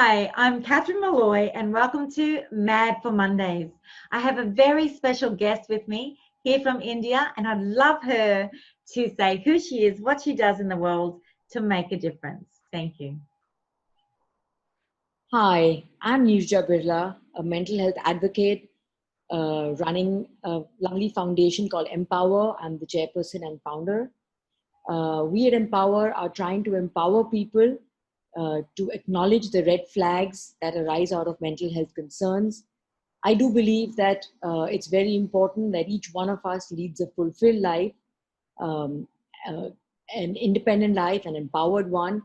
Hi, I'm Catherine Molloy and welcome to Mad for Mondays. I have a very special guest with me here from India and I'd love her to say who she is, what she does in the world to make a difference. Thank you. Hi, I'm Nirja Birla, a mental health advocate running a lovely foundation called Mpower. I'm the chairperson and founder. We at Empower are trying to empower people to acknowledge the red flags that arise out of mental health concerns. I do believe that it's very important that each one of us leads a fulfilled life, um, uh, an independent life, an empowered one.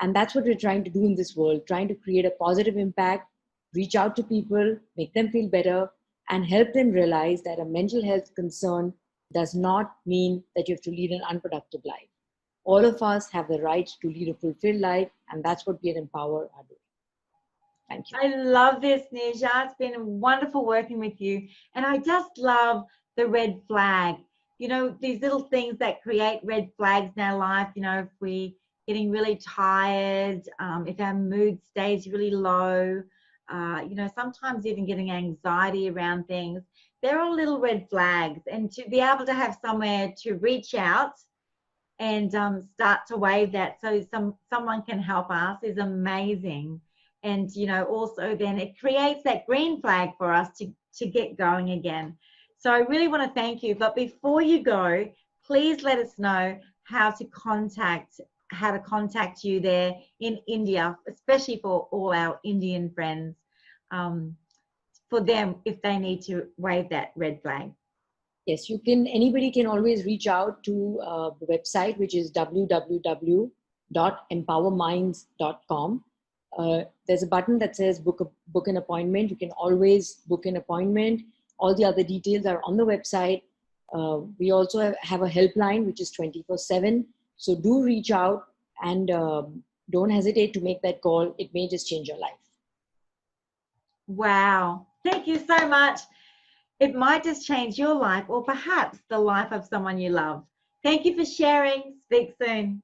And that's what we're trying to do in this world, trying to create a positive impact, reach out to people, make them feel better, and help them realize that a mental health concern does not mean that you have to lead an unproductive life. All of us have the right to lead a fulfilled life, and that's what we at Empower are doing. Thank you. I love this, Nisha. It's been wonderful working with you. And I just love the red flag. You know, these little things that create red flags in our life, if we're getting really tired, if our mood stays really low, sometimes even getting anxiety around things. They're all little red flags. And to be able to have somewhere to reach out and start to wave that so someone can help us is amazing. And also then it creates that green flag for us to get going again. So I really want to thank you, but before you go, please let us know how to contact you there in India, especially for all our Indian friends, for them if they need to wave that red flag. Yes, you can. Anybody can always reach out to the website, which is www.empowerminds.com. There's a button that says book an appointment. You can always book an appointment. All the other details are on the website. We also have a helpline, which is 24/7. So do reach out and don't hesitate to make that call. It may just change your life. Wow. Thank you so much. It might just change your life or perhaps the life of someone you love. Thank you for sharing. Speak soon.